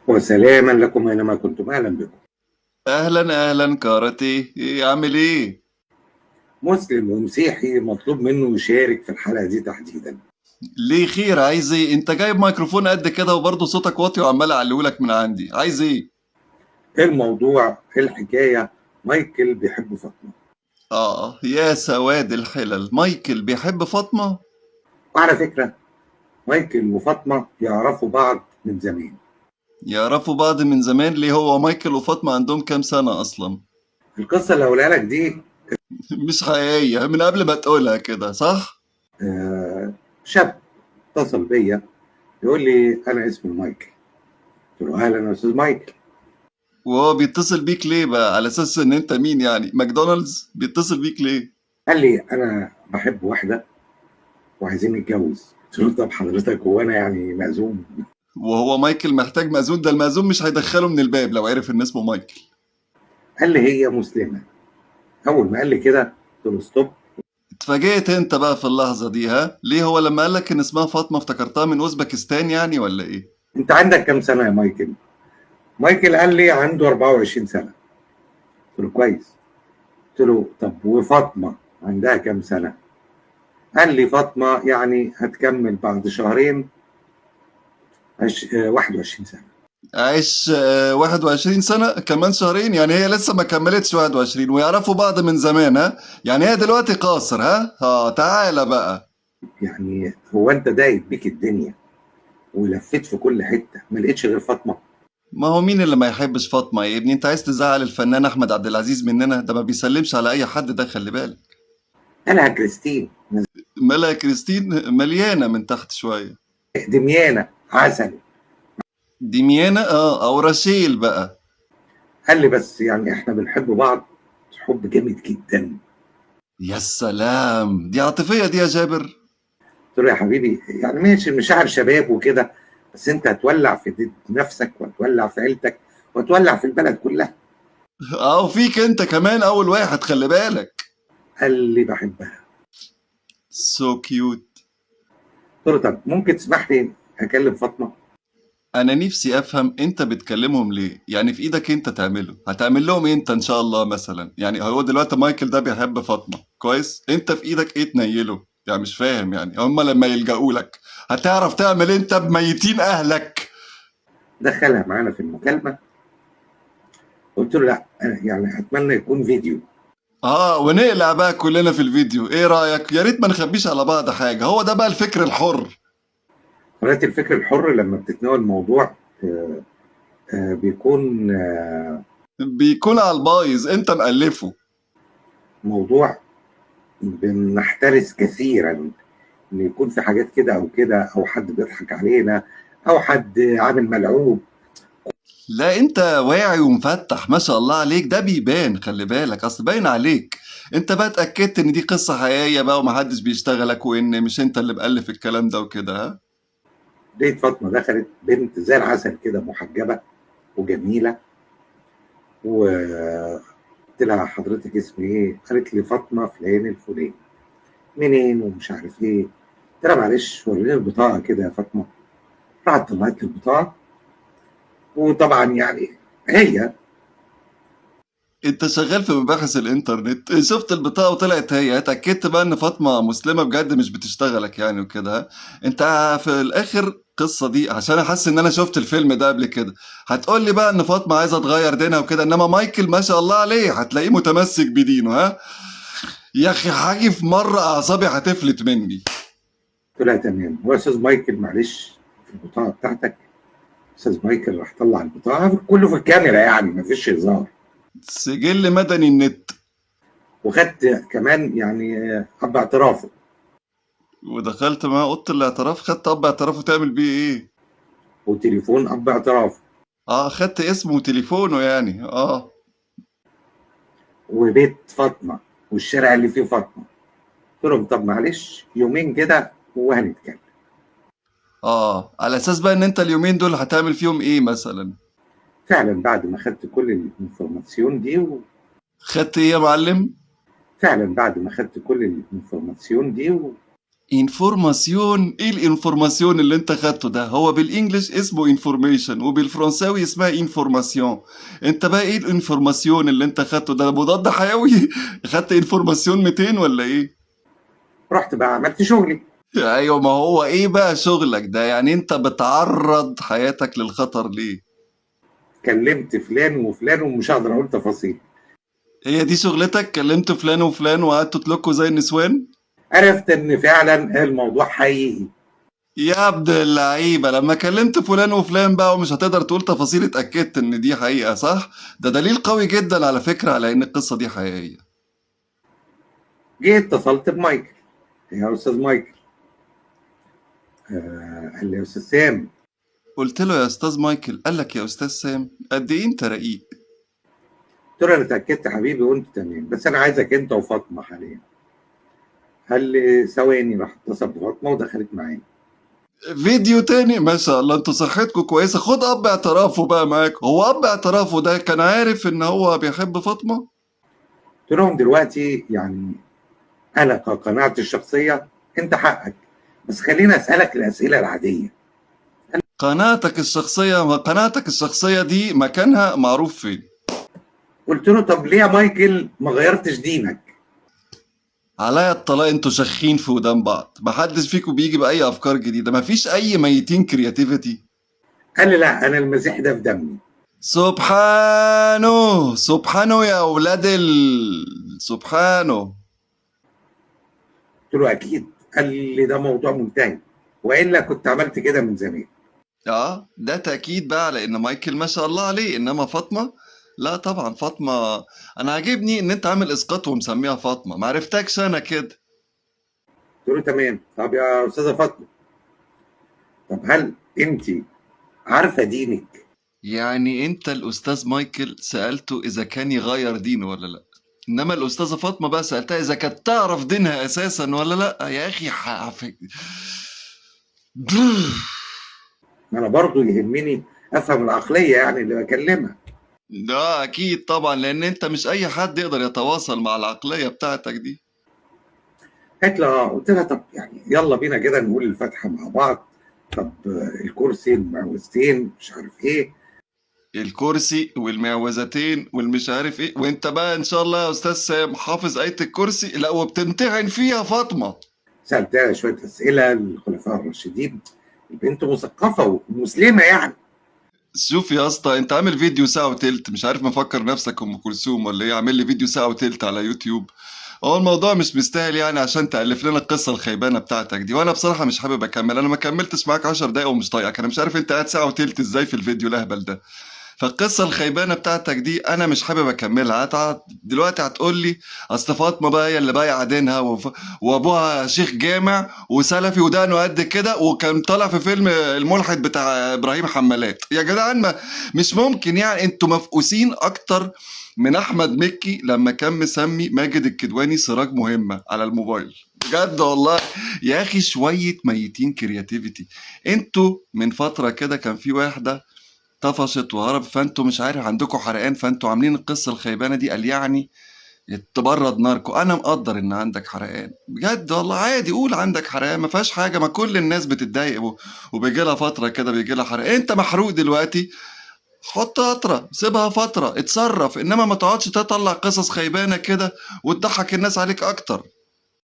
وسلاما لكم أينما كنتم، أهلا بكم. اهلا اهلا كاراتي، ايه عامل ايه؟ مسلم ومسيحي مطلوب منه يشارك في الحلقة دي تحديدا. ليه خير؟ عايز ايه؟ انت جايب ميكروفون قد كده وبرضه صوتك واطي وعمال اعلقلك من عندي. عايز ايه؟ إيه الموضوع؟ إيه الحكاية؟ مايكل بيحب فاطمة. يا سواد الحلل، مايكل بيحب فاطمة؟ وعلى فكرة، مايكل وفاطمة يعرفوا بعض من زمان. يعرفوا بعض من زمان؟ ليه هو مايكل وفاطمة عندهم كام سنة اصلا؟ القصة اللي هقولها لك دي مش حقيقية من قبل ما تقولها كده، صح؟ آه شاب اتصل بيا يقول لي أنا اسمي مايكل. قلت له أهلا يا أستاذ مايكل. وهو بيتصل بيك ليه بقى؟ على اساس ان انت مين يعني؟ ماكدونالدز بيتصل بيك ليه؟ قال لي أنا بحب واحدة وعايزين نتجوز. قلت له طب حضرتك هو أنا يعني مأذون؟ وهو مايكل محتاج مأذون؟ ده المأذون مش هيدخله من الباب لو عرف ان اسمه مايكل. قال لي هي مسلمة. أول ما قال لي كده قلت له ستوب. اتفاجئت انت بقى في اللحظة دي؟ ها؟ ليه هو لما قالك ان اسمها فاطمة افتكرتها من اوزبكستان يعني ولا ايه؟ انت عندك كام سنه يا مايكل؟ مايكل قال لي عنده 24 سنه. قلت له كويس. قلت له طب وفاطمه عندها كام سنه؟ قال لي فاطمه يعني هتكمل بعد شهرين 21 سنه. عايش 21 سنة كمان شهرين؟ يعني هي لسه ما كملتش 21 ويعرفوا بعض من زمان؟ ها؟ يعني هي دلوقتي قاصر؟ تعالى بقى. يعني هو انت دايب بيك الدنيا ولفيت في كل حته ما لقيتش غير فاطمه؟ ما هو مين اللي ما يحبش فاطمة يا ابني؟ انت عايز تزعل الفنان احمد عبد العزيز مننا؟ ده ما بيسلمش على اي حد، ده خلي بالك. قالها كريستين. مالها كريستين؟ مليانة من تحت شوية. دميانه عسل. ديميانا او راشيل بقى. قال لي بس يعني احنا بنحب بعض حب جامد جدا. يا سلام، دي عاطفية دي يا جابر. قلت له يا حبيبي يعني ماشي مشاعر شباب وكده، بس انت هتولع في نفسك وهتولع في عيلتك وهتولع في البلد كلها. وفيك انت كمان اول واحد، خلي بالك. قال لي بحبها. سو كيوت. قلت له طب ممكن تسمح لي اكلم فاطمه؟ انا نفسي افهم انت بتكلمهم ليه؟ يعني في ايدك انت تعمله؟ هتعمل لهم إيه انت ان شاء الله مثلا؟ يعني هو دلوقتي مايكل ده بيحب فاطمة كويس، انت في ايدك ايه تنيله؟ يعني مش فاهم، يعني هم لما يلجأوا لك هتعرف تعمل إيه انت بميتين اهلك؟ دخلها معانا في المكالمه. قلت له لا أنا يعني اتمنى يكون فيديو. ونقلع بقى كلنا في الفيديو، ايه رأيك؟ يا ريت ما نخبيش على بعض حاجة، هو ده بقى الفكر الحر. قناه الفكر الحر لما بتتناول موضوع بيكون بيكون على البايظ، انت مألفه. موضوع بنحترس كثيرا ان يكون في حاجات كده او كده او حد بيضحك علينا او حد عامل ملعوب. لا انت واعي ومفتح ما شاء الله عليك، ده بيبان، خلي بالك اصل باين عليك. انت بقى اتأكدت ان دي قصة حقيقية بقى ومحدش بيشتغلك وان مش انت اللي مألف الكلام ده وكده؟ ها؟ لقيت فاطمه دخلت بنت زي العسل كده محجبه وجميله. وقلت لها حضرتك اسمي ايه؟ قالت لي فاطمه فلان الفلاني. منين ومش عارف ايه. قلت لها معلش وريني البطاقه كده يا فاطمه. راحت طلعت لي البطاقه. وطبعا يعني هي انت شغال في مباحث الانترنت، شفت البطاقة وطلعت هي، اتأكدت بقى ان فاطمة مسلمة بجد مش بتشتغلك يعني وكده؟ ها؟ انت في الاخر القصة دي عشان انا حاسس ان انا شفت الفيلم ده قبل كده. هتقول لي بقى ان فاطمة عايزة تغير دينها وكده، انما مايكل ما شاء الله عليه هتلاقيه متمسك بدينه. ها؟ يا اخي هاجي في مرة اعصابي هتفلت مني. قلت لها تمام. هو استاذ مايكل معلش البطاقه بتاعتك. استاذ مايكل راح طلع البطاقه كله في الكاميرا يعني مفيش هزار. سجل مدني النت. وخدت كمان يعني اب اعترافه. ودخلت معاه اوضه الاعتراف؟ خدت اب اعترافه تعمل بيه ايه؟ وتليفون اب اعترافه. خدت اسمه وتليفونه يعني؟ وبيت فاطمه والشارع اللي فيه فاطمه. قلت لهم طب معلش يومين كده وهنتكلم. على اساس بقى ان انت اليومين دول هتعمل فيهم ايه مثلا؟ فعلا بعد ما خدت كل الانفورماسيون دي خدت ايه يا معلم؟ فعلا بعد ما خدت كل الانفورماسيون دي انفورماسيون؟ ايه الانفورماسيون اللي انت خدته ده؟ هو بالانجلش اسمه انفورميشن وبالفرنساوي اسمها انفورماسيون. انت بقى ايه الانفورماسيون اللي انت خدته ده؟ مضاد حيوي؟ خدت انفورماسيون 200 ولا ايه؟ رحت بقى عملت شغلي. ايوه، ما هو ايه بقى شغلك ده؟ يعني انت بتعرض حياتك للخطر ليه؟ كلمت فلان وفلان ومش هقدر اقول تفاصيل. هي دي شغلتك؟ كلمت فلان وفلان وقعدتوا تلكوا زي النسوان؟ عرفت ان فعلا الموضوع حقيقي. يا عبد اللعيبة، لما كلمت فلان وفلان بقى ومش هتقدر تقول تفاصيل، اتأكدت ان دي حقيقة، صح؟ ده دليل قوي جدا على فكرة على ان القصة دي حقيقية. جيت اتصلت بمايكل. يا استاذ مايكل. قال لي يا استاذ سام. قلت له يا استاذ مايكل؟ قال لك يا استاذ سام؟ قد ايه انت رقيق. قلت له انا اتاكدت حبيبي وانت تمام، بس انا عايزك انت وفاطمه حاليا. قال لي ثواني، راح اتصل بفاطمه ودخلت معايا. فيديو تاني؟ ما شاء الله، انتوا صحتكم كويسة. خد اب اعترافه بقى معاك. هو اب اعترافه ده كان عارف ان هو بيحب فاطمة؟ قلت لهم دلوقتي يعني انا كقناعتي الشخصيه انت حقك، بس خليني اسالك الاسئله العاديه. قناعتك الشخصية دي مكانها معروف فين؟ قلت له طب ليه يا مايكل ما غيرتش دينك؟ عليا الطلاق، انتوا شاخين في ودان بعض، محدش فيكم بيجي بأي أفكار جديدة، مفيش أي ميتين كرياتيفيتي. قال لي لا، انا المسيح ده في دمي. سبحانه سبحانه يا أولاد سبحانه. قلت له اكيد. قال لي ده موضوع منتهي، والا كنت عملت كده من زمان. ده تأكيد بقى على إن مايكل ما شاء الله عليه، إنما فاطمة لا طبعا. فاطمة، أنا عاجبني إن أنت عامل إسقاط ومسميها فاطمة، معرفتكش أنا كده. قلت له تمام. طب يا استاذه فاطمه، طب هل انت عارفه دينك؟ يعني أنت الأستاذ مايكل سألته إذا كان يغير دينه ولا لأ، إنما الأستاذة فاطمة بقى سألتها إذا كانت تعرف دينها أساسا ولا لأ. يا أخي ما انا برضو يهمني افهم العقليه يعني اللي بكلمها. ده أكيد طبعا، لأن أنت مش أي حد يقدر يتواصل مع العقلية بتاعتك دي. قالت لي اه. قلت لها طب يعني يلا بينا كده نقول الفاتحه مع بعض. طب الكرسي المعوذتين مش عارف ايه. الكرسي والمعوذتين والمش عارف ايه، وانت بقى ان شاء الله يا استاذ سام حافظ آية الكرسي؟ لا، وبتمتحن فيها فاطمة. سالتها شويه اسئله الخلفاء الراشدين. البنت مثقفه ومسلمه يعني. شوف يا اسطى، انت عامل فيديو ساعة وتلت، مش عارف مفكر نفسك ام كلثوم ولا ايه؟ عامل لي فيديو ساعة وتلت على يوتيوب. هو الموضوع مش مستاهل يعني عشان تألف لنا القصة الخيبانة بتاعتك دي، وانا بصراحة مش حابب اكمل. انا ما كملتش معاك 10 دقايق ومش طايقك. انا مش عارف انت قاعد ساعة وتلت ازاي في الفيديو الاهبل ده. فالقصة الخيبانة بتاعتك دي أنا مش حابب أكملها. دلوقتي هتقول لي أصل فاطمة بقى هي اللي بايعة دينها وأبوها شيخ جامع وسلفي ودقنه قد كده، وكان طالع في فيلم الملحد بتاع إبراهيم حمالات. يا جدعان، مش ممكن يعني. أنتوا مفقوسين أكتر من أحمد مكي لما كان مسمي ماجد الكدواني سراج مهمة على الموبايل. بجد والله يا أخي، شوية ميتين كرياتيفيتي. أنتوا من فترة كده كان في واحدة طفشت وهرب، فانتوا مش عارف عندكم حرقان، فانتوا عاملين القصه الخيبانه دي. قال يعني تبرد ناركو. انا مقدر ان عندك حرقان بجد والله، عادي قول عندك حرقان، ما فيهاش حاجه. ما كل الناس بتتضايق وبيجي لها فتره كده بيجي لها حرقان. انت محروق دلوقتي، حط قطره، سيبها فتره، اتصرف، انما ما تقعدش تطلع قصص خيبانه كده وتضحك الناس عليك اكتر.